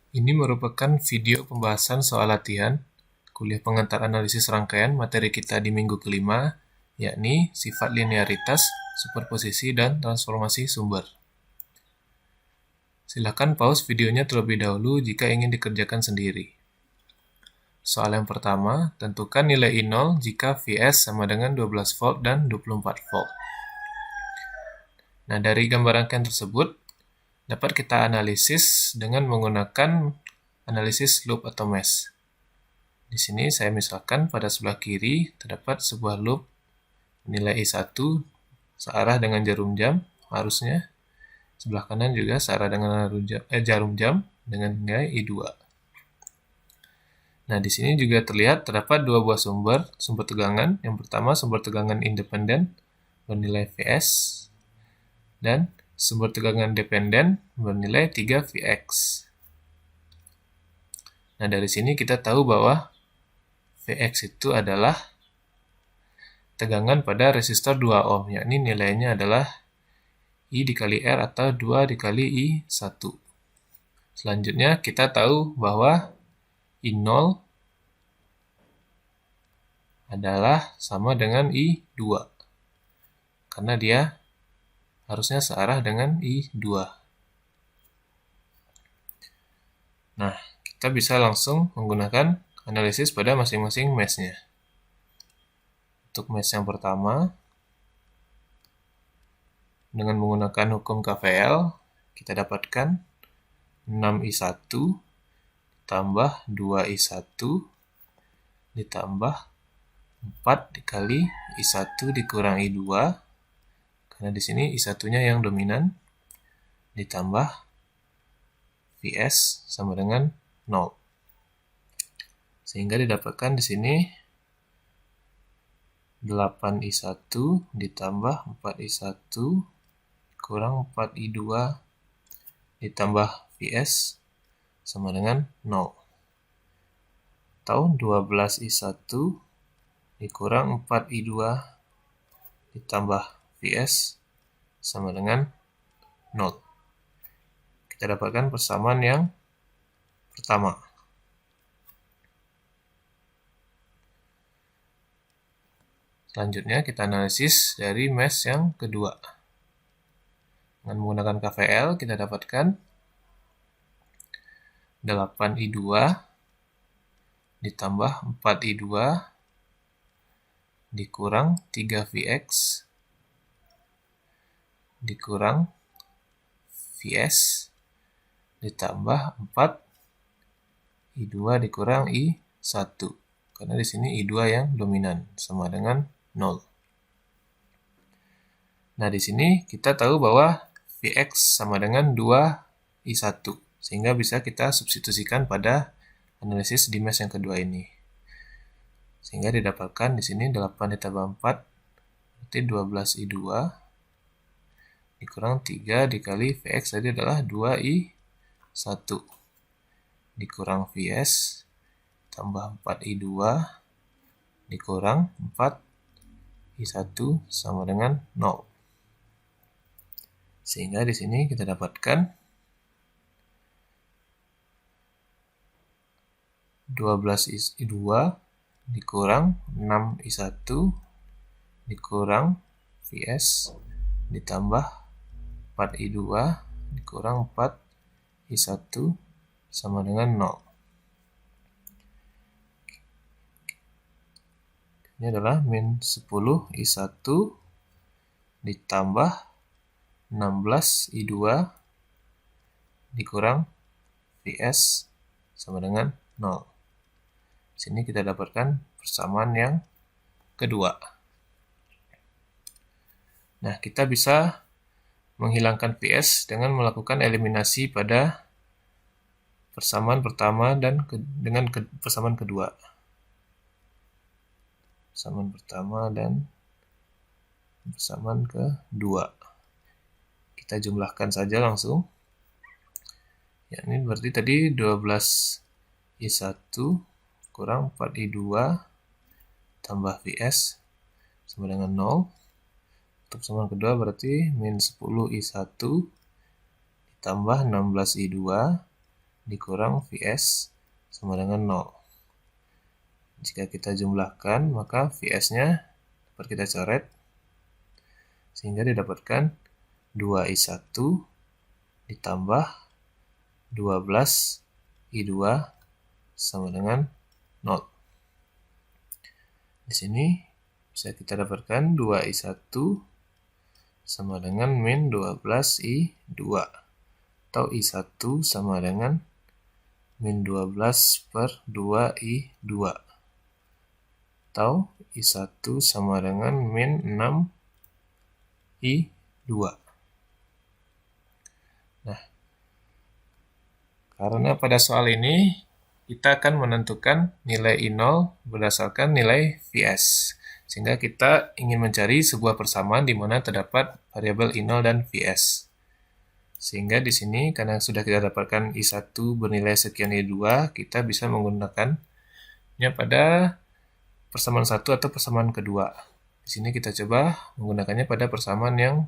Ini merupakan video pembahasan soal latihan kuliah pengantar analisis rangkaian materi kita di minggu kelima, yakni sifat linearitas, superposisi, dan transformasi sumber. Silakan pause videonya terlebih dahulu jika ingin dikerjakan sendiri. Soal yang pertama, tentukan nilai I0 jika Vs sama dengan 12 volt dan 24 volt. Nah, dari gambar rangkaian tersebut, dapat kita analisis dengan menggunakan analisis loop atau mesh. Di sini saya misalkan pada sebelah kiri terdapat sebuah loop nilai I1 searah dengan jarum jam, harusnya. Sebelah kanan juga searah dengan jarum jam dengan nilai I2. Nah, di sini juga terlihat terdapat dua buah sumber tegangan. Yang pertama sumber tegangan independen bernilai Vs dan sumber tegangan dependen bernilai 3 Vx. Nah, dari sini kita tahu bahwa Vx itu adalah tegangan pada resistor 2 ohm, yakni nilainya adalah I dikali R atau 2 dikali I1. Selanjutnya kita tahu bahwa I0 adalah sama dengan I2, karena dia harusnya searah dengan I2. Nah, kita bisa langsung menggunakan analisis pada masing-masing mesh-nya. Untuk mesh yang pertama, dengan menggunakan hukum KVL, kita dapatkan 6I1 ditambah 2I1 ditambah 4 dikali I1 dikurang I2, karena di sini I1-nya yang dominan, ditambah Vs sama dengan 0. Sehingga didapatkan di sini 8I1 ditambah 4I1 kurang 4I2 ditambah Vs sama dengan 0. Atau 12I1 dikurang 4I2 ditambah Vs sama dengan 0. Kita dapatkan persamaan yang pertama. Selanjutnya kita analisis dari mesh yang kedua. Dengan menggunakan KVL kita dapatkan 8I2 ditambah 4I2 dikurang 3Vx dikurang Vs ditambah 4I2 dikurang I1, karena di sini I2 yang dominan sama dengan 0. Nah, di sini kita tahu bahwa Vx sama dengan 2I1, sehingga bisa kita substitusikan pada analisis di mesh yang kedua ini. Sehingga didapatkan di sini 8 ditambah 4 berarti 12I2 dikurang 3 dikali Vx tadi adalah 2I1 dikurang Vs tambah 4I2 dikurang 4I1 sama dengan 0. Sehingga di sini kita dapatkan 12I2 dikurang 6I1 dikurang Vs ditambah 4I2 dikurang 4I1 sama dengan 0. Ini adalah min 10I1 ditambah 16I2 dikurang Vs sama dengan 0. Sini kita dapatkan persamaan yang kedua. Nah, kita bisa menghilangkan Vs dengan melakukan eliminasi pada persamaan pertama dan dengan persamaan kedua. Persamaan pertama dan persamaan kedua. Kita jumlahkan saja langsung. Ya, ini berarti tadi 12I1 kurang 4I2 tambah Vs sama dengan 0. Untuk persamaan kedua berarti min 10I1 ditambah 16I2 dikurang Vs sama dengan 0. Jika kita jumlahkan, maka Vs-nya dapat kita coret, sehingga didapatkan 2i1 ditambah 12i2 sama dengan 0. Di sini bisa kita dapatkan 2i1 sama dengan min 12i2, atau i1 sama dengan min 12 per 2i2, atau i1 sama dengan min 6i2. Nah, karena pada soal ini kita akan menentukan nilai I0 berdasarkan nilai Vs, sehingga kita ingin mencari sebuah persamaan di mana terdapat variabel I0 dan Vs. Sehingga di sini karena sudah kita dapatkan I1 bernilai sekian I2, kita bisa menggunakannya pada persamaan 1 atau persamaan kedua. Di sini kita coba menggunakannya pada persamaan yang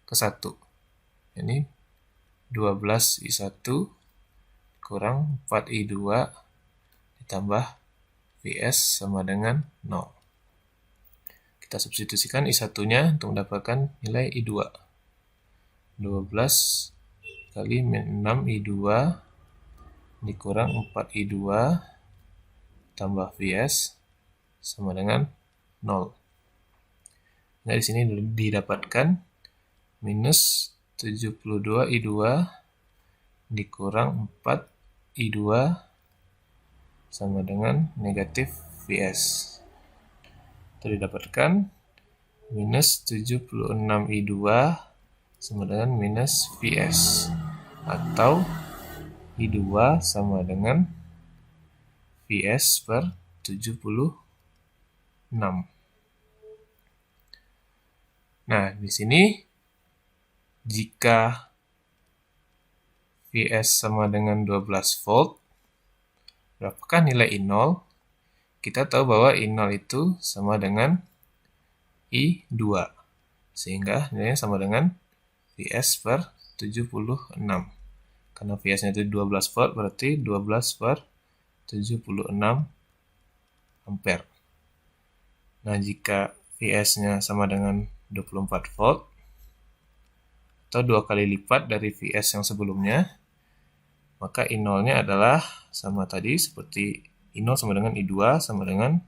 ke-1. Ini 12I1 kurang 4i2 ditambah Vs sama dengan 0. Kita substitusikan i1-nya untuk mendapatkan nilai i2. 12 kali min 6i2 dikurang 4i2 tambah Vs sama dengan 0. Nah, di sini didapatkan minus 72i2 dikurang 4i2 sama dengan negatif Vs. Itu didapatkan minus 76i2 sama dengan minus Vs, atau i2 sama dengan Vs per 76. Nah, di sini jika Vs sama dengan 12 volt, berapakah nilai I0? Kita tahu bahwa I0 itu sama dengan I2, sehingga nilainya sama dengan Vs per 76. Karena Vs-nya itu 12 volt, berarti 12 per 76 ampere. Nah, jika Vs-nya sama dengan 24 volt, atau 2 kali lipat dari Vs yang sebelumnya, maka I0-nya adalah sama tadi, seperti I0 sama dengan I2 sama dengan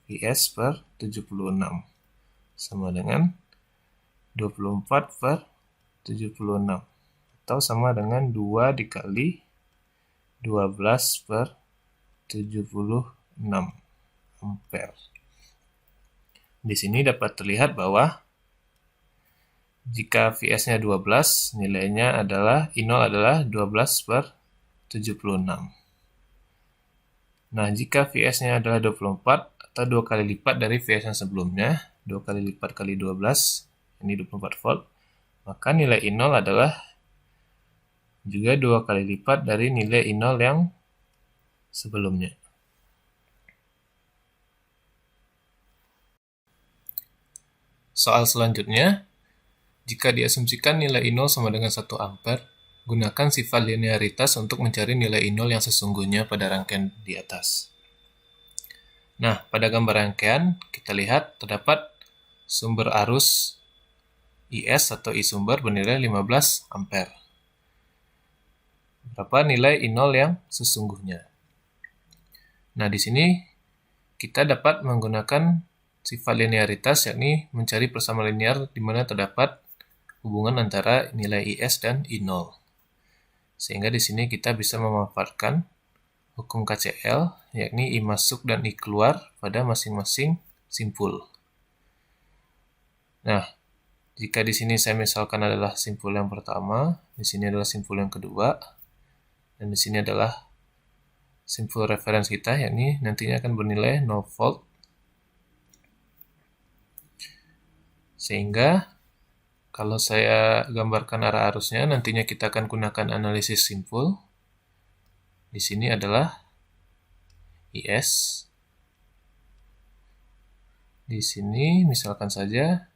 Vs per 76, sama dengan 24 per 76, atau sama dengan 2 dikali 12 per 76 ampere. Di sini dapat terlihat bahwa jika Vs-nya 12, nilainya adalah I0 adalah 12 per 76. Nah, jika Vs-nya adalah 24 atau 2 kali lipat dari Vs yang sebelumnya, 2 kali lipat kali 12, ini 24 volt, maka nilai I0 adalah juga 2 kali lipat dari nilai I0 yang sebelumnya. Soal selanjutnya, jika diasumsikan nilai I0 sama dengan 1 ampere, gunakan sifat linearitas untuk mencari nilai I0 yang sesungguhnya pada rangkaian di atas. Nah, pada gambar rangkaian, kita lihat terdapat sumber arus IS atau I sumber bernilai 15 ampere. Berapa nilai I0 yang sesungguhnya? Nah, di sini kita dapat menggunakan sifat linearitas, yakni mencari persamaan linear di mana terdapat hubungan antara nilai IS dan I0. Sehingga di sini kita bisa memanfaatkan hukum KCL, yakni I masuk dan I keluar pada masing-masing simpul. Nah, jika di sini saya misalkan adalah simpul yang pertama, di sini adalah simpul yang kedua, dan di sini adalah simpul referensi kita, yakni nantinya akan bernilai 0 volt. Sehingga kalau saya gambarkan arah arusnya, nantinya kita akan gunakan analisis simpul. Di sini adalah IS. Di sini misalkan saja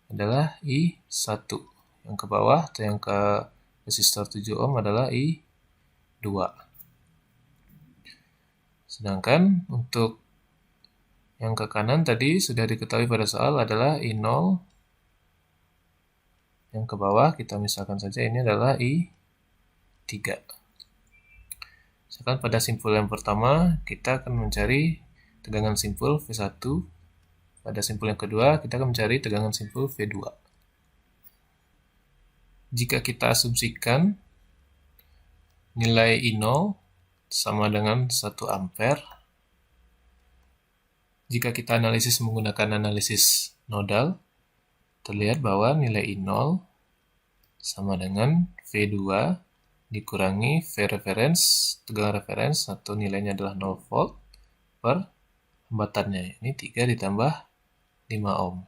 adalah I1. Yang ke bawah atau yang ke resistor 7 ohm adalah I2. Sedangkan untuk yang ke kanan tadi sudah diketahui pada soal adalah I0. Yang ke bawah kita misalkan saja ini adalah I3. Misalkan pada simpul yang pertama kita akan mencari tegangan simpul V1. Pada simpul yang kedua kita akan mencari tegangan simpul V2. Jika kita asumsikan nilai I0 sama dengan 1 ampere, jika kita analisis menggunakan analisis nodal, terlihat bahwa nilai I0 sama dengan V2 dikurangi V reference, tegangan reference, atau nilainya adalah 0 volt per hambatannya. Ini 3 ditambah 5 ohm.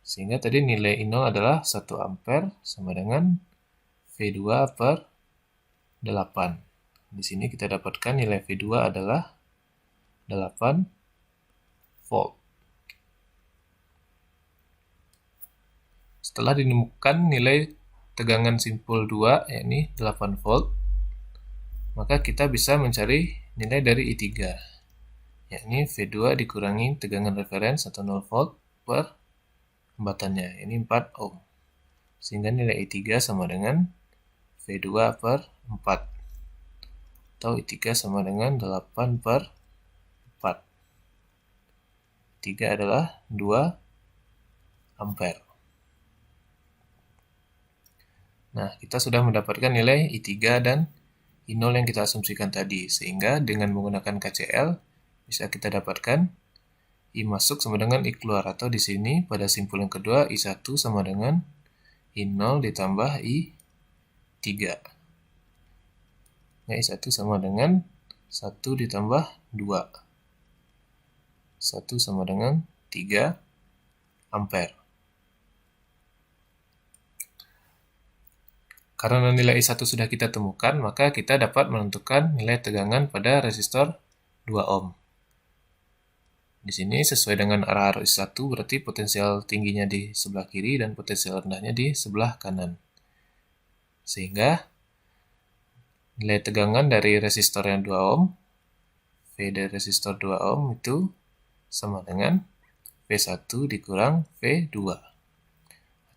Sehingga tadi nilai I0 adalah 1 ampere sama dengan V2 per 8. Di sini kita dapatkan nilai V2 adalah 8 volt. Setelah ditemukan nilai tegangan simpul 2, yakni 8 volt, maka kita bisa mencari nilai dari I3, yakni V2 dikurangi tegangan referens atau 0 volt per hambatannya, ini 4 ohm. Sehingga nilai I3 sama dengan V2 per 4. Atau I3 sama dengan 8 per 4. I3 adalah 2 ampere. Nah, kita sudah mendapatkan nilai I3 dan I0 yang kita asumsikan tadi. Sehingga dengan menggunakan KCL, bisa kita dapatkan I masuk sama dengan I keluar. Atau di sini pada simpul yang kedua, I1 sama dengan I0 ditambah I3. Nah, I1 sama dengan 1 ditambah 2. 1 sama dengan 3 ampere. Karena nilai I1 sudah kita temukan, maka kita dapat menentukan nilai tegangan pada resistor 2 ohm. Di sini sesuai dengan arah arus I1 berarti potensial tingginya di sebelah kiri dan potensial rendahnya di sebelah kanan. Sehingga nilai tegangan dari resistor yang 2 ohm, V dari resistor 2 ohm itu sama dengan V1 dikurang V2.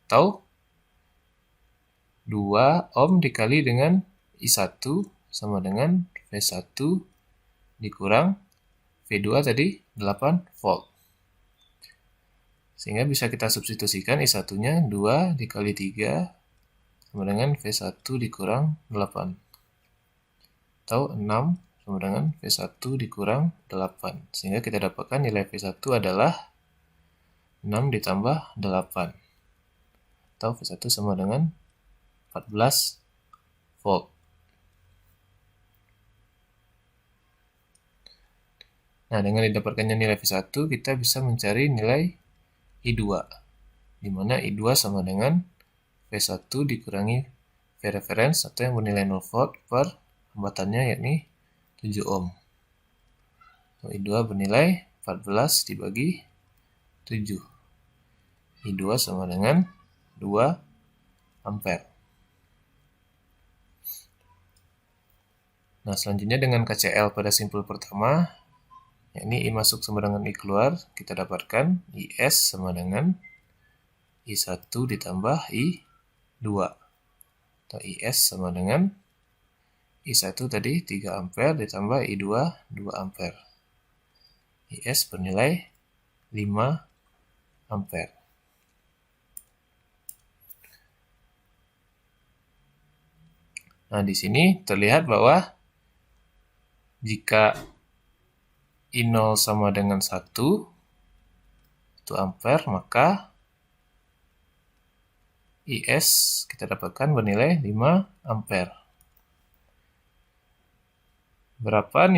Atau 2 ohm dikali dengan I1 sama dengan V1 dikurang V2 tadi 8 volt. Sehingga bisa kita substitusikan I1-nya 2 dikali 3 sama dengan V1 dikurang 8. Atau 6 sama dengan V1 dikurang 8. Sehingga kita dapatkan nilai V1 adalah 6 ditambah 8. Atau V1 sama dengan 14 volt. Nah, dengan didapatkannya nilai V1, kita bisa mencari nilai I2. Di mana I2 sama dengan V1 dikurangi V reference atau yang bernilai 0 volt per hambatannya yakni 7 ohm. I2 bernilai 14 dibagi 7. I2 sama dengan 2 ampere. Nah, selanjutnya dengan KCL pada simpul pertama, yakni I masuk sama dengan I keluar, kita dapatkan IS sama dengan I1 ditambah I2. Atau IS sama dengan I1 tadi 3 ampere ditambah I2 2 ampere. IS bernilai 5 ampere. Nah, di sini terlihat bahwa jika I0 sama dengan 1 ampere, maka IS kita dapatkan bernilai 5 ampere. Berapa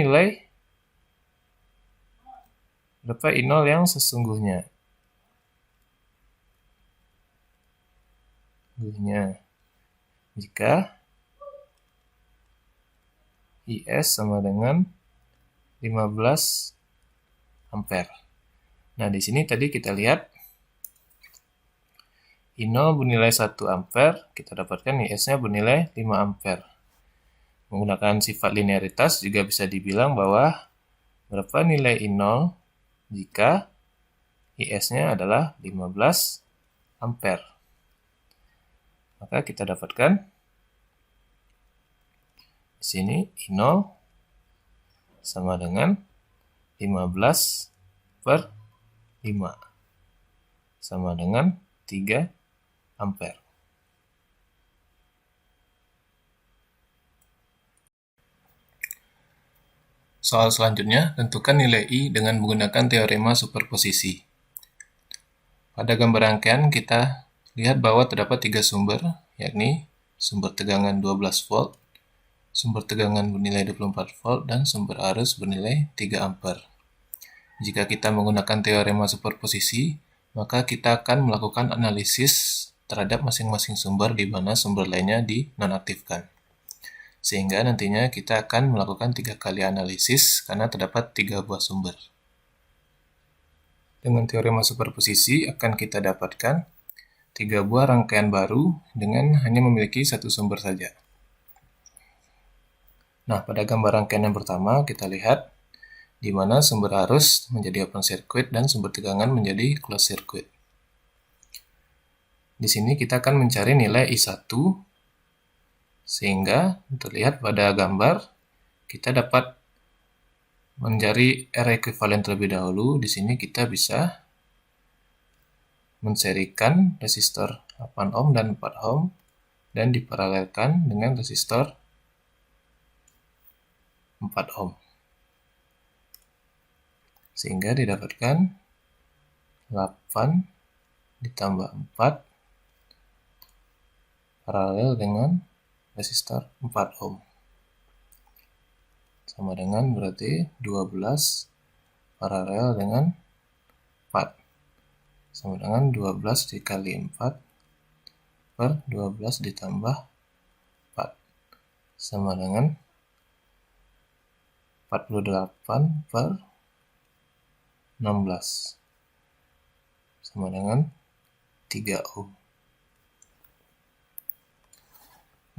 I0 yang sesungguhnya? Jika IS sama dengan 15 ampere. Nah, di sini tadi kita lihat I0 bernilai 1 ampere, kita dapatkan IS-nya bernilai 5 ampere. Menggunakan sifat linearitas juga bisa dibilang bahwa berapa nilai I0 jika IS-nya adalah 15 ampere. Maka kita dapatkan di sini I0 sama dengan 15 per 5 sama dengan 3 ampere. Soal selanjutnya, tentukan nilai I dengan menggunakan teorema superposisi. Pada gambar rangkaian kita lihat bahwa terdapat 3 sumber, yakni sumber tegangan 12 volt, sumber tegangan bernilai 24 volt, dan sumber arus bernilai 3 ampere. Jika kita menggunakan teorema superposisi, maka kita akan melakukan analisis terhadap masing-masing sumber di mana sumber lainnya dinonaktifkan. Sehingga nantinya kita akan melakukan 3 kali analisis karena terdapat 3 buah sumber. Dengan teorema superposisi akan kita dapatkan 3 buah rangkaian baru dengan hanya memiliki satu sumber saja. Nah, pada gambar rangkaian yang pertama kita lihat di mana sumber arus menjadi open circuit dan sumber tegangan menjadi closed circuit. Di sini kita akan mencari nilai I1 sehingga terlihat pada gambar kita dapat mencari R ekuivalen terlebih dahulu. Di sini kita bisa menserikan resistor 8 ohm dan 4 ohm dan diparalelkan dengan resistor 4 ohm. Sehingga didapatkan 8 ditambah 4 paralel dengan resistor 4 ohm. Sama dengan berarti 12 paralel dengan 4. Sama dengan 12 dikali 4 per 12 ditambah 4. Sama dengan 48 per 16. Sama dengan 3 ohm.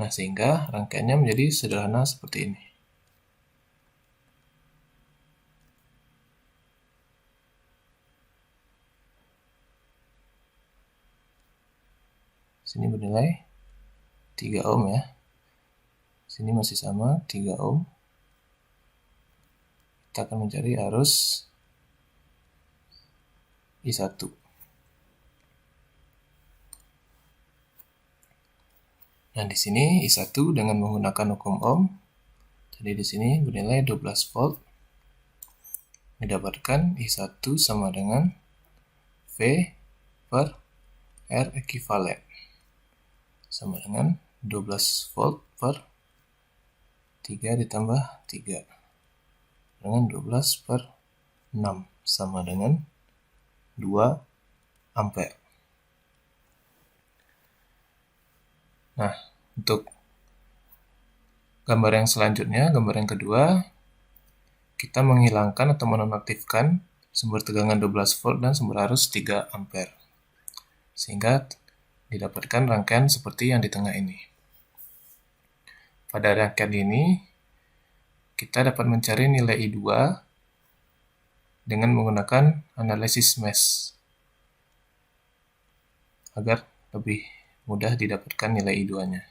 Nah, sehingga rangkaiannya menjadi sederhana seperti ini. Sini bernilai 3 ohm ya. Sini masih sama 3 ohm. Kita akan mencari arus I1. Nah, di sini I1 dengan menggunakan hukum Ohm, jadi di sini bernilai 12 volt. Didapatkan I1 sama dengan V per R ekuivalen. Sama dengan 12 volt per 3 ditambah 3. Dengan 12 per 6 sama dengan 2 ampere. Nah, untuk gambar yang selanjutnya, gambar yang kedua, kita menghilangkan atau menonaktifkan sumber tegangan 12 volt dan sumber arus 3 ampere. Sehingga didapatkan rangkaian seperti yang di tengah ini. Pada rangkaian ini, kita dapat mencari nilai I2 dengan menggunakan analisis mesh agar lebih mudah didapatkan nilai I2-nya.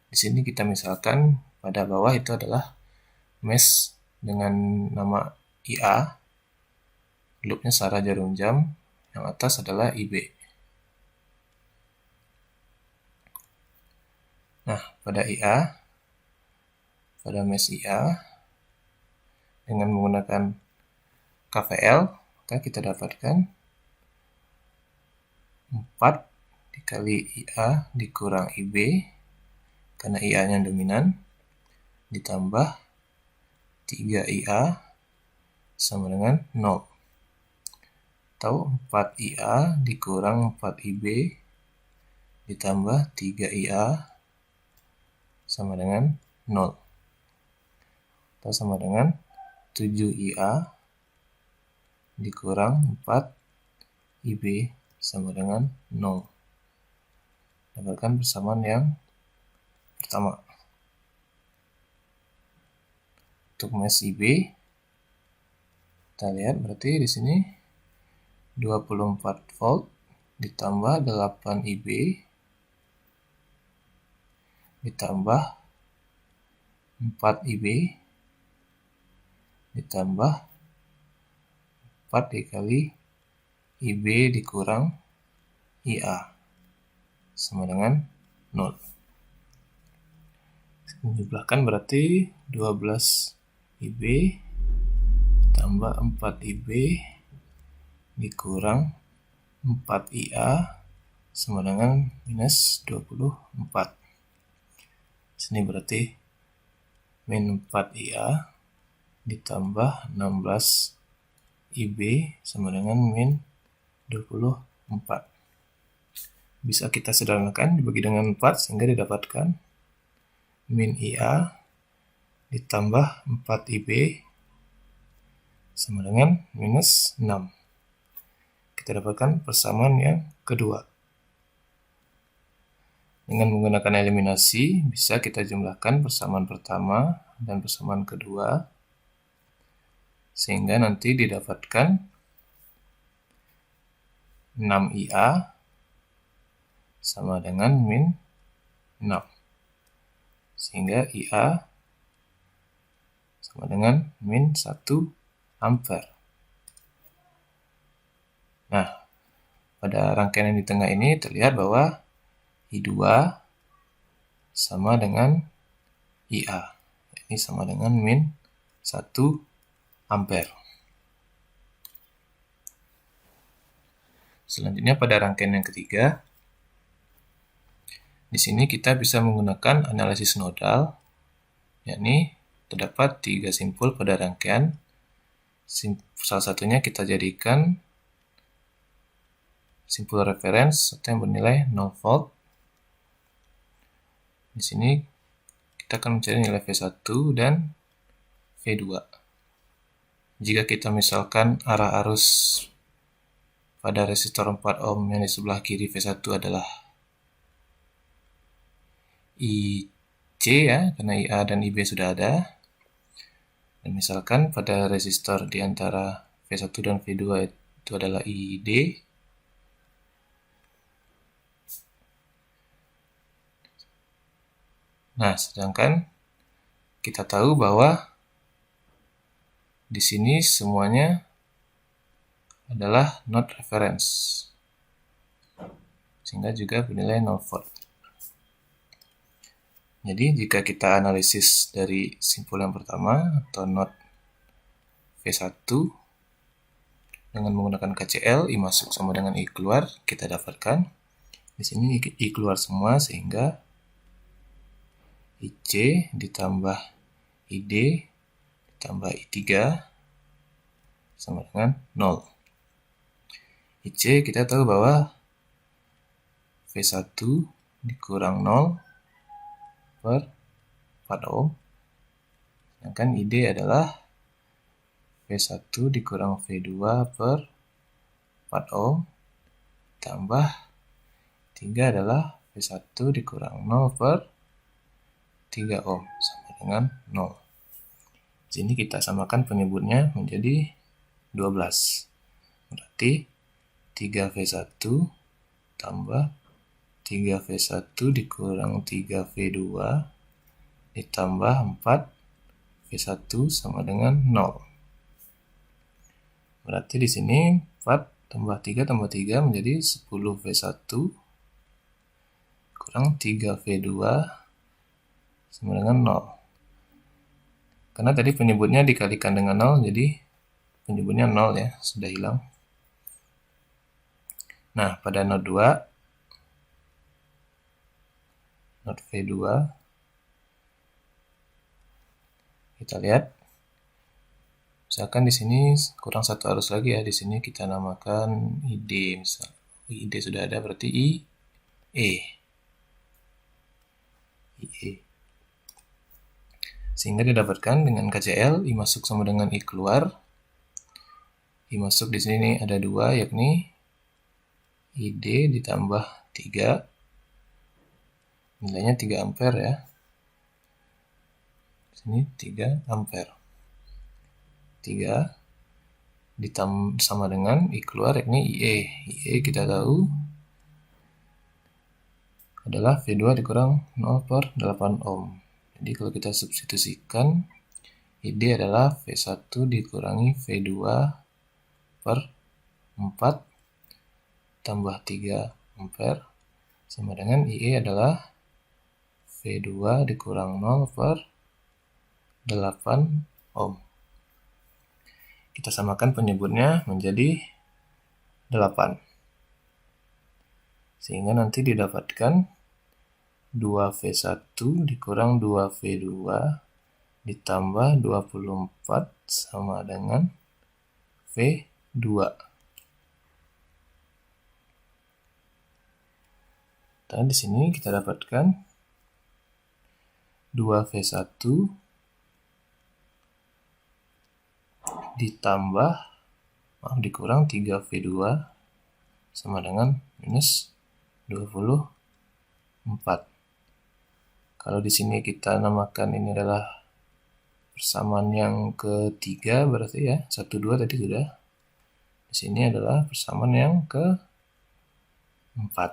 Di sini kita misalkan pada bawah itu adalah mesh dengan nama IA, loopnya searah jarum jam, yang atas adalah IB. Nah, pada IA, pada mesh IA, dengan menggunakan KVL, maka kita dapatkan 4 dikali IA dikurang IB, karena IA-nya dominan, ditambah 3IA sama dengan 0. Atau 4IA dikurang 4IB ditambah 3IA sama dengan 0. Atau sama dengan 7IA dikurang 4IB sama dengan 0. dapatkan persamaan yang pertama. Untuk mesh IB, kita lihat berarti di sini 24 volt ditambah 8 IB ditambah 4 IB ditambah 4 dikali IB dikurang IA sama dengan 0. Menjumlahkan berarti 12 IB tambah 4 IB dikurang 4 IA sama dengan minus 24. Sini berarti min 4 IA ditambah 16 IB sama dengan min 24. Bisa kita sederhanakan dibagi dengan 4 sehingga didapatkan min IA ditambah 4 IB sama dengan minus 6. Kita dapatkan persamaan yang kedua. Dengan menggunakan eliminasi, bisa kita jumlahkan persamaan pertama dan persamaan kedua, sehingga nanti didapatkan 6IA sama dengan min 6. Sehingga IA sama dengan min 1 ampere. Nah, pada rangkaian yang di tengah ini terlihat bahwa I2 sama dengan IA. Ini sama dengan min 1 ampere. Selanjutnya pada rangkaian yang ketiga, di sini kita bisa menggunakan analisis nodal, yakni terdapat 3 simpul pada rangkaian. Salah satunya kita jadikan simpul reference atau yang bernilai 0 volt. Di sini kita akan mencari nilai V1 dan V2. Jika kita misalkan arah arus pada resistor 4 ohm yang di sebelah kiri V1 adalah IC ya, karena IA dan IB sudah ada. Dan misalkan pada resistor di antara V1 dan V2 itu adalah ID. Nah, sedangkan kita tahu bahwa di sini semuanya adalah not reference, sehingga juga bernilai 0 volt. Jadi jika kita analisis dari simpul yang pertama atau not V1 dengan menggunakan KCL, I masuk sama dengan I keluar, kita dapatkan di sini I keluar semua sehingga IC ditambah ID ditambah I3 sama dengan 0. IC kita tahu bahwa V1 dikurang 0 per 4 ohm, sedangkan ID adalah V1 dikurang V2 per 4 ohm tambah 3 adalah V1 dikurang 0 per 3 ohm sama dengan 0. Di sini kita samakan penyebutnya menjadi 12. Berarti 3V1 tambah 3V1 dikurang 3V2 ditambah 4V1 sama dengan 0. Berarti di sini 4 tambah 3 tambah 3 menjadi 10V1 kurang 3V2 sama dengan 0. Karena tadi penyebutnya dikalikan dengan 0, jadi penyebutnya 0 ya, sudah hilang. Nah, pada node 2, node V2, kita lihat, misalkan di sini kurang satu arus lagi ya, di sini kita namakan ID, misal ID sudah ada berarti IE. Sehingga didapatkan dengan KCL I masuk sama dengan I keluar. I masuk di sini ada 2, yakni ID ditambah 3 nilainya 3 ampere ya. Sini 3 ampere. 3 sama dengan I keluar, yakni IE. IE kita tahu adalah V2 dikurang 0/8 ohm. Jadi kalau kita substitusikan, ID adalah V1 dikurangi V2 per 4 tambah 3 ampere sama dengan IE adalah V2 dikurang 0/8 ohm. Kita samakan penyebutnya menjadi 8. Sehingga nanti didapatkan 2V1 dikurang 2V2 ditambah 24 sama dengan V2. Dan di sini kita dapatkan 2V1 ditambah dikurang 3V2 sama dengan minus 24. Kalau di sini kita namakan ini adalah persamaan yang ketiga berarti ya, 1 2 tadi sudah. Di sini adalah persamaan yang keempat.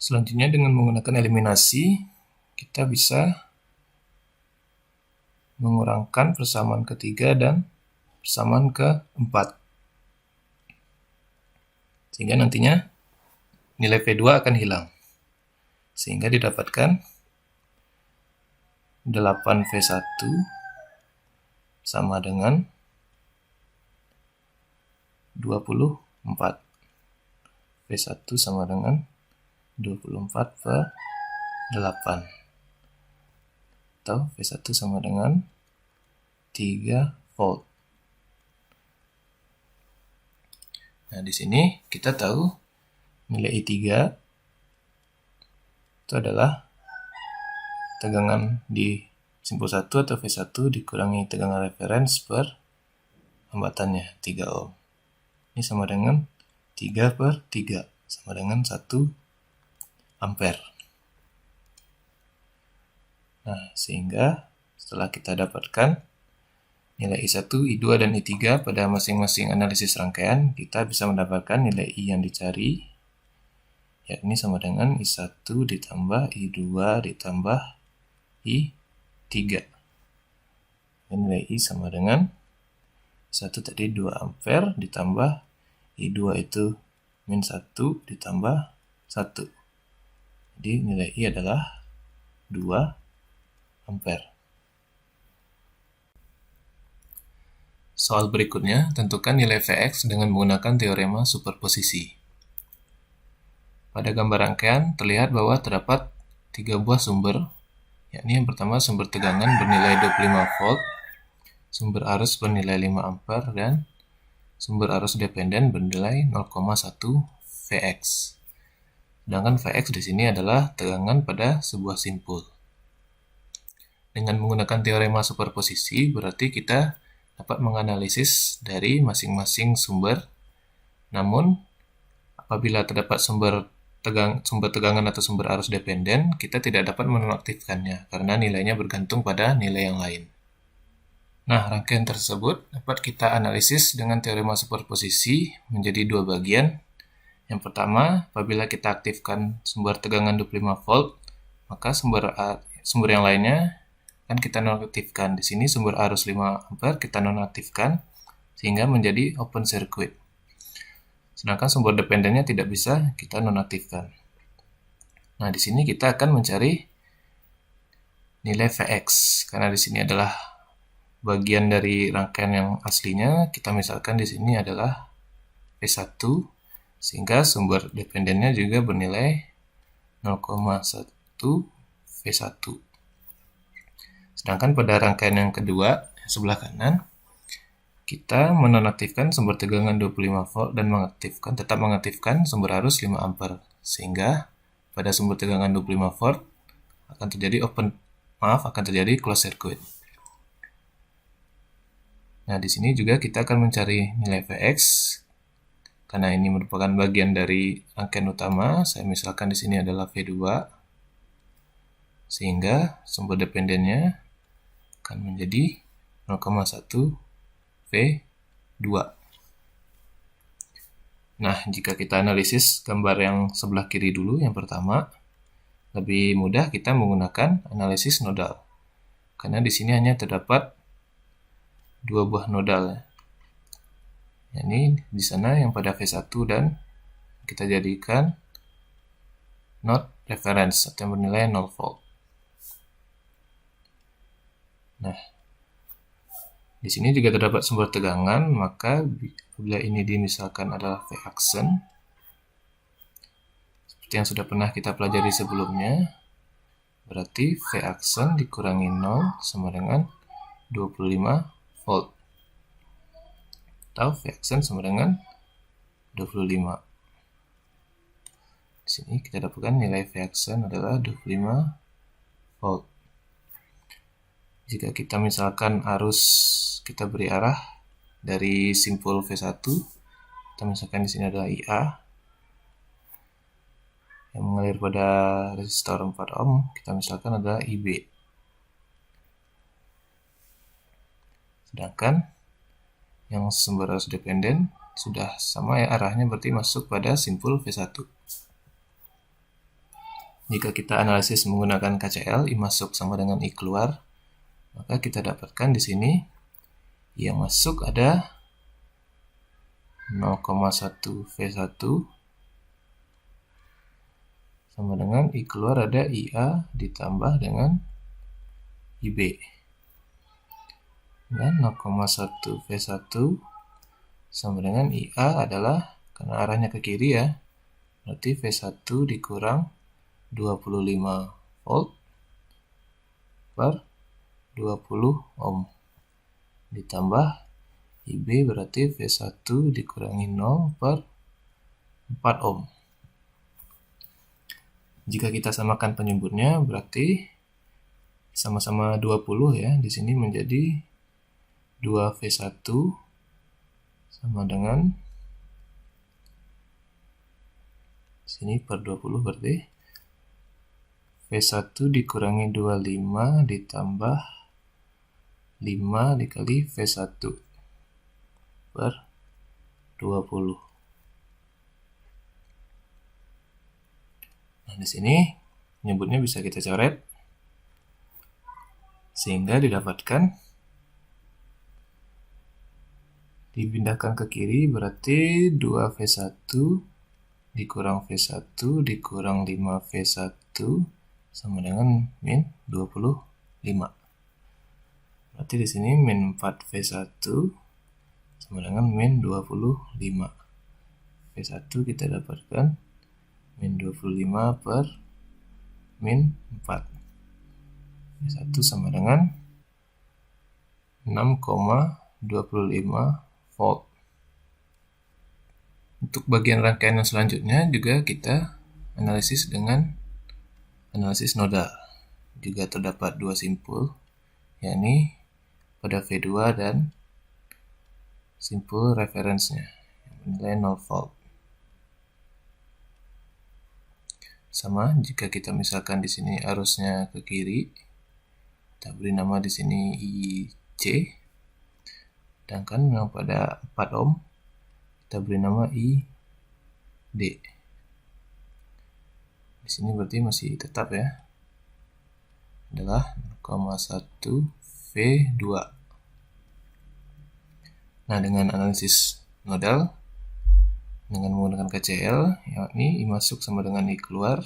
Selanjutnya dengan menggunakan eliminasi kita bisa mengurangkan persamaan ketiga dan persamaan keempat. Sehingga nantinya nilai V2 akan hilang. Sehingga didapatkan 8V1 sama dengan 24. V1 sama dengan 24/8. Atau V1 sama dengan 3 volt. Nah, di sini kita tahu nilai I3 itu adalah tegangan di simpul 1 atau V1 dikurangi tegangan referens per hambatannya 3 ohm. Ini sama dengan 3/3 sama dengan 1 ampere. Nah, sehingga setelah kita dapatkan nilai I1, I2, dan I3 pada masing-masing analisis rangkaian, kita bisa mendapatkan nilai I yang dicari, yakni sama dengan I1 ditambah I2 ditambah I3. Dan nilai I sama dengan I1 tadi 2 ampere ditambah I2 itu min 1 ditambah 1. Jadi nilai I adalah 2 ampere. Soal berikutnya, tentukan nilai Vx dengan menggunakan teorema superposisi. Pada gambar rangkaian terlihat bahwa terdapat 3 buah sumber, yakni yang pertama sumber tegangan bernilai 25 volt, sumber arus bernilai 5 ampere, dan sumber arus dependen bernilai 0,1 Vx. Sedangkan Vx di sini adalah tegangan pada sebuah simpul. Dengan menggunakan teorema superposisi, berarti kita dapat menganalisis dari masing-masing sumber. Namun, apabila terdapat sumber tegangan atau sumber arus dependen, kita tidak dapat menonaktifkannya karena nilainya bergantung pada nilai yang lain. Nah, rangkaian tersebut dapat kita analisis dengan teorema superposisi menjadi 2 bagian. Yang pertama, apabila kita aktifkan sumber tegangan 25 volt, maka sumber yang lainnya kan kita nonaktifkan. Di sini sumber arus 5 ampere kita nonaktifkan sehingga menjadi open circuit. Sedangkan sumber dependennya tidak bisa kita nonaktifkan. Nah, di sini kita akan mencari nilai Vx karena di sini adalah bagian dari rangkaian yang aslinya. Kita misalkan di sini adalah V1 sehingga sumber dependennya juga bernilai 0,1 V1. Sedangkan pada rangkaian yang kedua, sebelah kanan, kita menonaktifkan sumber tegangan 25 volt dan tetap mengaktifkan sumber arus 5 ampere. Sehingga pada sumber tegangan 25 volt akan terjadi close circuit. Nah, di sini juga kita akan mencari nilai Vx Karena ini merupakan bagian dari rangkaian utama, saya misalkan di sini adalah V2, sehingga sumber dependennya akan menjadi 0,1 V2. Nah, jika kita analisis gambar yang sebelah kiri dulu, yang pertama, lebih mudah kita menggunakan analisis nodal. Karena di sini hanya terdapat dua buah nodal. Ini di sana yang pada V1 dan kita jadikan node reference atau yang bernilai 0 volt. Nah, di sini juga terdapat sumber tegangan, maka bila ini dimisalkan adalah V action, seperti yang sudah pernah kita pelajari sebelumnya, berarti V action dikurangi 0 sama dengan 25 volt. Atau V action sama dengan 25. Di sini kita dapatkan nilai V action adalah 25 volt. Jika kita misalkan arus kita beri arah dari simpul V1, kita misalkan di sini adalah IA yang mengalir pada resistor 4 ohm, kita misalkan adalah IB. Sedangkan yang sumber arus dependen sudah sama ya arahnya, berarti masuk pada simpul V1. Jika kita analisis menggunakan KCL, I masuk sama dengan I keluar, maka kita dapatkan di sini yang masuk ada 0,1 V1 sama dengan I keluar ada IA ditambah dengan IB. Dan 0,1 V1 sama dengan IA adalah, karena arahnya ke kiri ya, berarti V1 dikurang 25 volt per 20 ohm ditambah IB berarti V1 dikurangi 0 per 4 ohm. Jika kita samakan penyebutnya berarti sama-sama 20 ya. Di sini menjadi 2V1 sama dengan sini per 20 berarti V1 dikurangi 25 ditambah 5 dikali V1 per 20. Nah, di sini penyebutnya bisa kita coret sehingga didapatkan dipindahkan ke kiri berarti 2V1 dikurang V1 dikurang 5V1 sama dengan min 25. Berarti di sini min 4V1 sama dengan min 25. V1 kita dapatkan min 25 per min 4. V1 sama dengan 6,25 volt. Untuk bagian rangkaian yang selanjutnya juga kita analisis dengan analisis nodal. Juga terdapat dua simpul, yakni pada V2 dan simpul referensinya yang bernilai 0 volt. Sama jika kita misalkan di sini arusnya ke kiri, kita beri nama di sini IC. Sedangkan yang pada 4 ohm kita beri nama ID. Di sini berarti masih tetap ya, adalah 0,1 V2. Nah, dengan analisis nodal dengan menggunakan KCL, yakni I masuk sama dengan I keluar,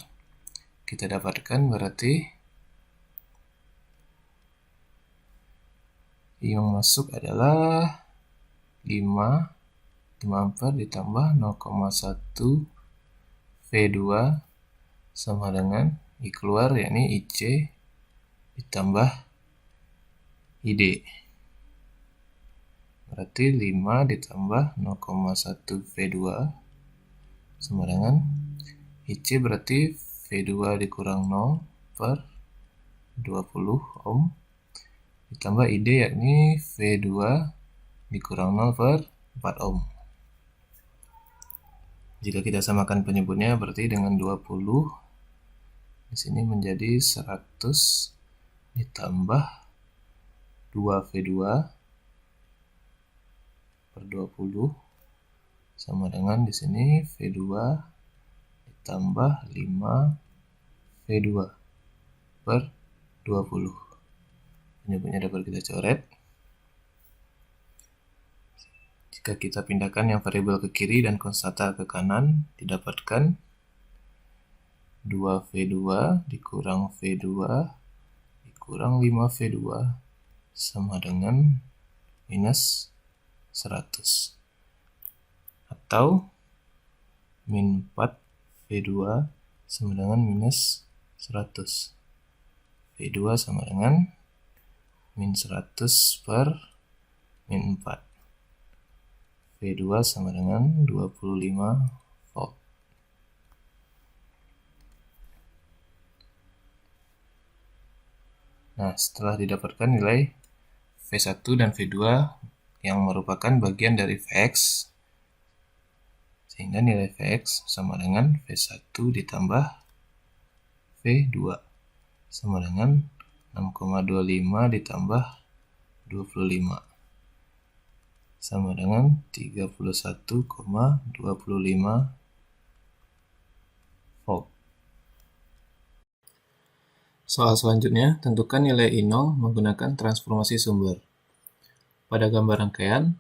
kita dapatkan berarti I yang masuk adalah 5 ampere ditambah 0,1 V2 sama dengan I keluar yakni IC ditambah ID. Berarti 5 ditambah 0,1 V2 sama dengan IC berarti V2 dikurang 0 per 20 ohm ditambah ID yakni V2 dikurang 0 per 4 ohm. Jika kita samakan penyebutnya berarti dengan 20 di sini menjadi 100 ditambah 2V2 per 20 sama dengan di sini V2 ditambah 5V2 per 20. Penyebutnya dapat kita coret. Jika kita pindahkan yang variabel ke kiri dan konstanta ke kanan, didapatkan 2V2 dikurang V2 dikurang 5V2 sama dengan minus 100. Atau min 4V2 sama dengan minus 100. V2 sama dengan min 100 per min 4. V2 sama dengan 25 volt. Nah, setelah didapatkan nilai V1 dan V2 yang merupakan bagian dari Vx, sehingga nilai Vx sama dengan V1 ditambah V2 sama dengan 6,25 ditambah 25 sama dengan 31,25 volt. Soal selanjutnya, tentukan nilai I0 menggunakan transformasi sumber. Pada gambar rangkaian,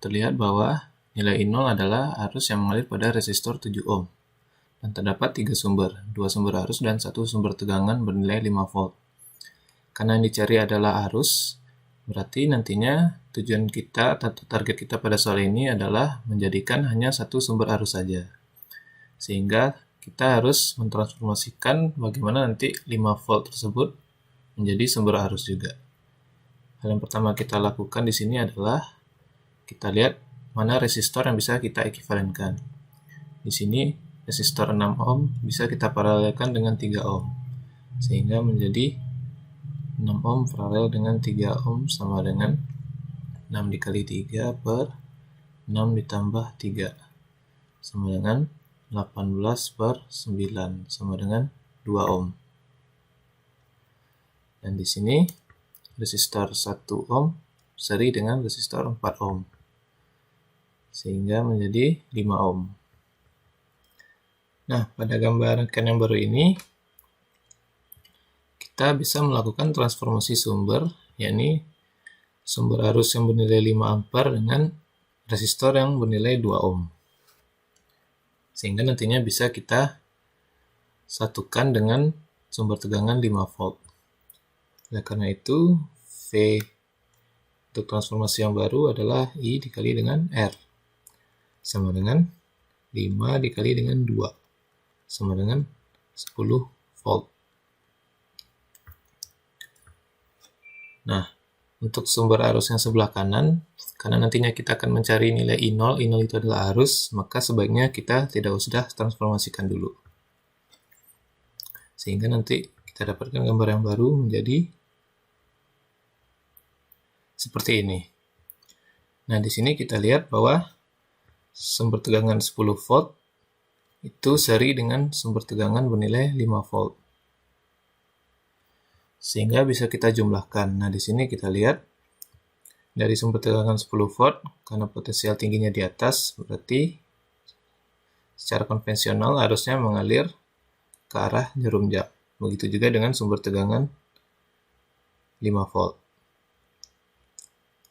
terlihat bahwa nilai I0 adalah arus yang mengalir pada resistor 7 ohm. Dan terdapat 3 sumber, 2 sumber arus dan 1 sumber tegangan bernilai 5 volt. Karena yang dicari adalah arus, berarti nantinya tujuan kita atau target kita pada soal ini adalah menjadikan hanya 1 sumber arus saja. Sehingga kita harus mentransformasikan bagaimana nanti 5 volt tersebut menjadi sumber arus juga. Hal yang pertama kita lakukan di sini adalah kita lihat mana resistor yang bisa kita ekivalenkan. Di sini resistor 6 ohm bisa kita paralelkan dengan 3 ohm. Sehingga menjadi 6 ohm paralel dengan 3 ohm sama dengan 6 dikali 3 per 6 ditambah 3 sama dengan 18 per 9 sama dengan 2 ohm. Dan di sini resistor 1 ohm seri dengan resistor 4 ohm. Sehingga menjadi 5 ohm. Nah, pada gambar rangkaian yang baru ini kita bisa melakukan transformasi sumber, yakni sumber arus yang bernilai 5 ampere dengan resistor yang bernilai 2 ohm. Sehingga nantinya bisa kita satukan dengan sumber tegangan 5 volt. Oleh karena itu, V untuk transformasi yang baru adalah I dikali dengan R. Sama dengan 5 dikali dengan 2. Sama dengan 10 volt. Nah, untuk sumber arus yang sebelah kanan, karena nantinya kita akan mencari nilai I0, I0 itu adalah arus, maka sebaiknya kita tidak usah transformasikan dulu. Sehingga nanti kita dapatkan gambar yang baru menjadi seperti ini. Nah, di sini kita lihat bahwa sumber tegangan 10 volt itu seri dengan sumber tegangan bernilai 5 volt. Sehingga bisa kita jumlahkan. Nah, di sini kita lihat dari sumber tegangan 10 volt, karena potensial tingginya di atas, berarti secara konvensional arusnya mengalir ke arah jarum jam. Begitu juga dengan sumber tegangan 5 volt.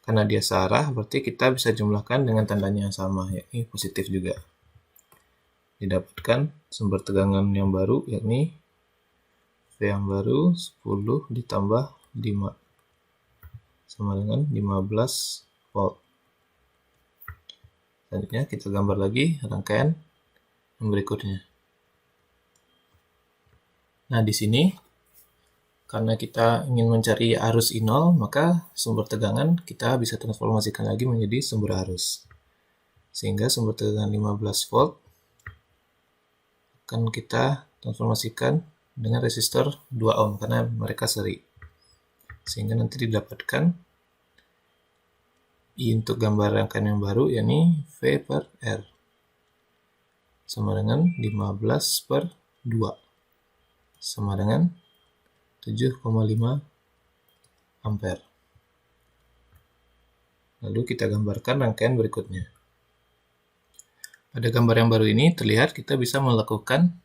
Karena dia searah, berarti kita bisa jumlahkan dengan tandanya yang sama, yakni positif juga. Didapatkan sumber tegangan yang baru, yakni V yang baru 10 ditambah 5 sama dengan 15 volt. Selanjutnya kita gambar lagi rangkaian yang berikutnya. Nah, di sini karena kita ingin mencari arus I0, maka sumber tegangan kita bisa transformasikan lagi menjadi sumber arus. Sehingga sumber tegangan 15 volt akan kita transformasikan dengan resistor 2 ohm karena mereka seri. Sehingga nanti didapatkan I untuk gambar rangkaian yang baru, yakni V per R sama dengan 15/2 sama dengan 7,5 ampere. Lalu kita gambarkan rangkaian berikutnya. Pada gambar yang baru ini terlihat kita bisa melakukan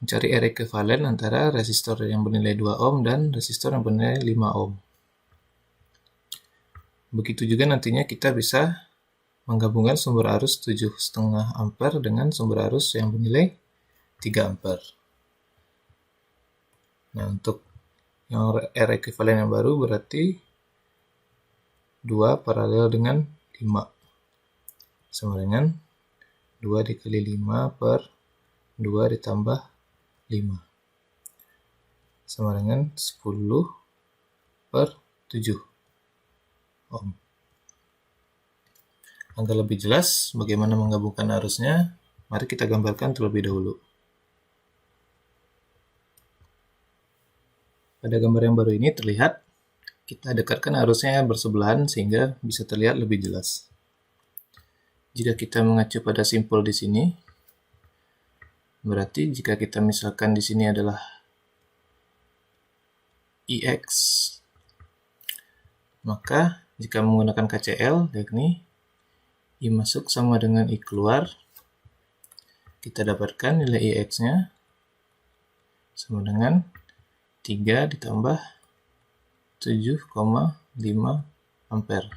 mencari R ekuivalen antara resistor yang bernilai 2 ohm dan resistor yang bernilai 5 ohm. Begitu juga nantinya kita bisa menggabungkan sumber arus 7,5 ampere dengan sumber arus yang bernilai 3 ampere. Nah, untuk yang R ekuivalen yang baru berarti 2 paralel dengan 5 sama dengan 2 dikali 5 per 2 ditambah 5 sama dengan 10/7 ohm. Agar lebih jelas bagaimana menggabungkan arusnya, mari kita gambarkan terlebih dahulu. Pada gambar yang baru ini terlihat kita dekatkan arusnya bersebelahan sehingga bisa terlihat lebih jelas. Jika kita mengacu pada simpul di sini, berarti jika kita misalkan di sini adalah IX, maka jika menggunakan KCL, yakni I masuk sama dengan I keluar, kita dapatkan nilai IX-nya sama dengan 3 ditambah 7,5 ampere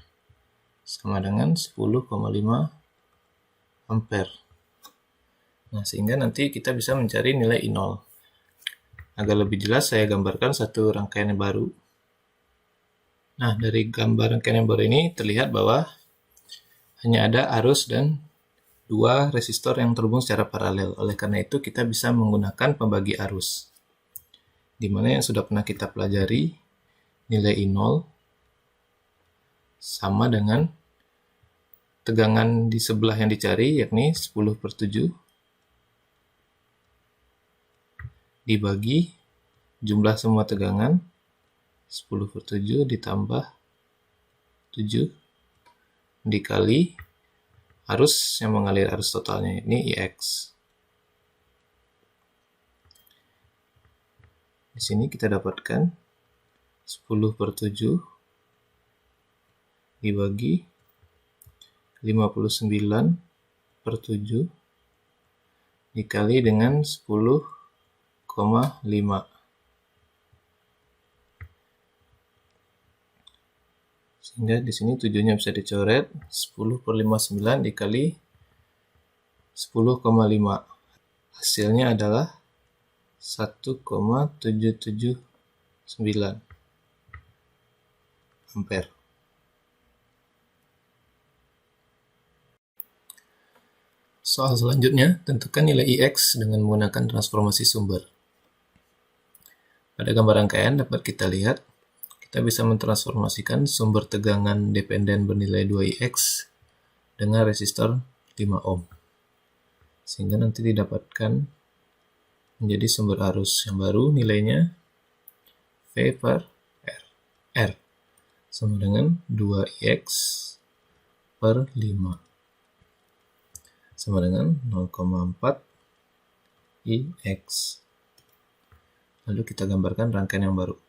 sama dengan 10,5 ampere. Nah, sehingga nanti kita bisa mencari nilai I0. Agar lebih jelas saya gambarkan satu rangkaian yang baru. Nah, dari gambar rangkaian yang baru ini terlihat bahwa hanya ada arus dan 2 resistor yang terhubung secara paralel. Oleh karena itu kita bisa menggunakan pembagi arus, di mana yang sudah pernah kita pelajari, nilai I0 sama dengan tegangan di sebelah yang dicari, yakni 10/7 dibagi jumlah semua tegangan 10/7 ditambah 7 dikali arus yang mengalir, arus totalnya ini IX. Di sini kita dapatkan 10/7 dibagi 59/7 dikali dengan 10,5. Sehingga di sini 7-nya bisa dicoret, 10/59 dikali 10,5. Hasilnya adalah 1,779 ampere. Soal selanjutnya, tentukan nilai IX dengan menggunakan transformasi sumber. Pada gambar rangkaian dapat kita lihat, kita bisa mentransformasikan sumber tegangan dependen bernilai 2IX dengan resistor 5 ohm. Sehingga nanti didapatkan menjadi sumber arus yang baru, nilainya V/R sama dengan 2IX per 5 sama dengan 0,4 IX. Lalu kita gambarkan rangkaian yang baru.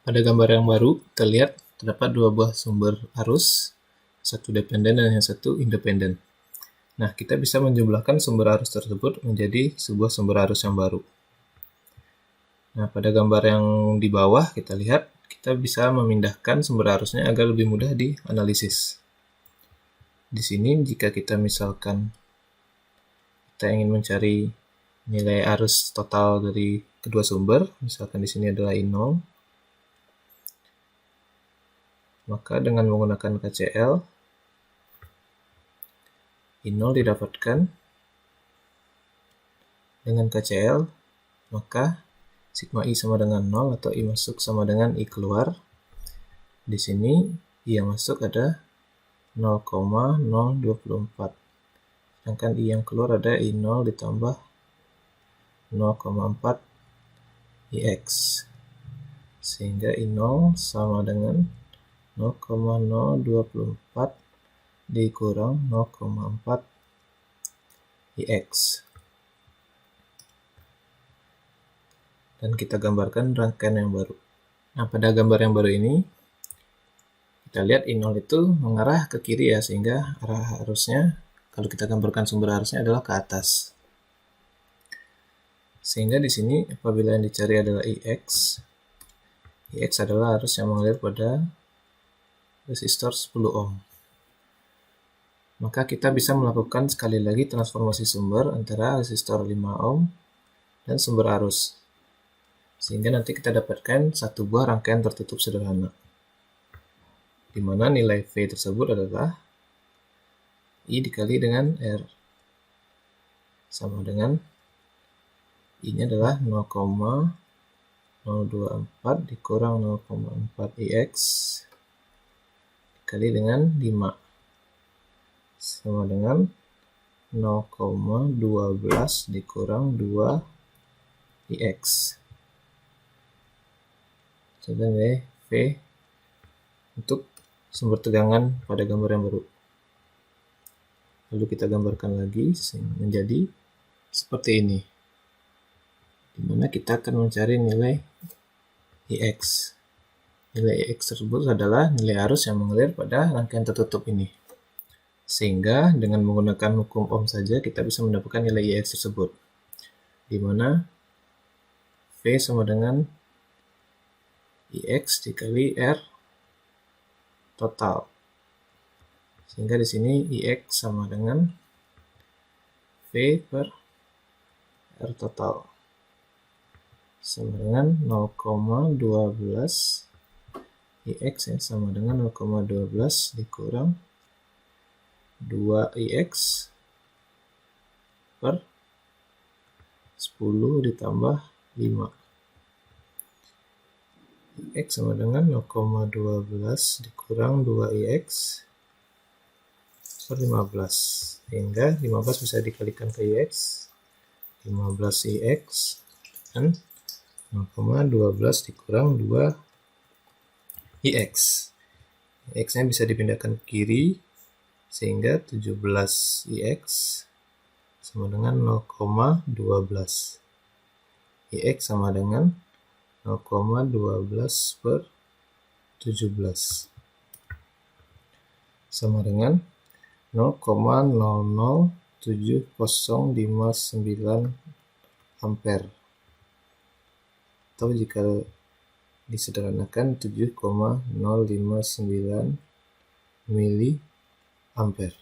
Pada gambar yang baru terlihat terdapat 2 buah sumber arus, satu dependen dan yang satu independen. Nah, kita bisa menjumlahkan sumber arus tersebut menjadi sebuah sumber arus yang baru. Nah, pada gambar yang di bawah kita lihat kita bisa memindahkan sumber arusnya agar lebih mudah dianalisis. Di sini jika kita misalkan kita ingin mencari nilai arus total dari kedua sumber, misalkan di sini adalah I0, maka dengan menggunakan KCL, I0 didapatkan dengan KCL, maka sigma I sama dengan 0 atau I masuk sama dengan I keluar. Di sini I yang masuk ada 0,024. Sedangkan I yang keluar ada I0 ditambah 0,4 IX. Sehingga I0 sama dengan 0,024 dikurang 0,4 Ix. Dan kita gambarkan rangkaian yang baru. Nah, pada gambar yang baru ini, kita lihat I0 itu mengarah ke kiri ya, sehingga arah arusnya, kalau kita gambarkan sumber arusnya adalah ke atas. Sehingga di sini apabila yang dicari adalah Ix adalah arus yang mengalir pada resistor 10 ohm. Maka kita bisa melakukan sekali lagi transformasi sumber antara resistor 5 ohm dan sumber arus. Sehingga nanti kita dapatkan satu buah rangkaian tertutup sederhana, di mana nilai V tersebut adalah I dikali dengan R, sama dengan I-nya adalah 0,024 dikurang 0,4 Ix dikali dengan 5, sama dengan 0,12 dikurang 2 Ix. Sebagai V untuk sumber tegangan pada gambar yang baru. Lalu kita gambarkan lagi menjadi seperti ini, di mana kita akan mencari nilai Ix. Nilai Ix tersebut adalah nilai arus yang mengalir pada rangkaian tertutup ini. Sehingga dengan menggunakan hukum Ohm saja kita bisa mendapatkan nilai Ix tersebut, di mana V sama dengan Ix dikali R total. Sehingga di sini Ix sama dengan V per R total, sama dengan 0,12 Ix ya, sama dengan 0,12 dikurang 2 Ix per 10 ditambah 5. Ix sama dengan 0,12 dikurang 2 Ix per 15. Sehingga 15 bisa dikalikan ke Ix. 15 Ix dan 0,12 dikurang 2 Ix. Ix-nya bisa dipindahkan ke kiri, sehingga 17 Ix sama dengan 0,12. Ix sama dengan 0,12 per 17 sama dengan 0,007059 ampere, atau jika disederhanakan 7,059 mili ampere.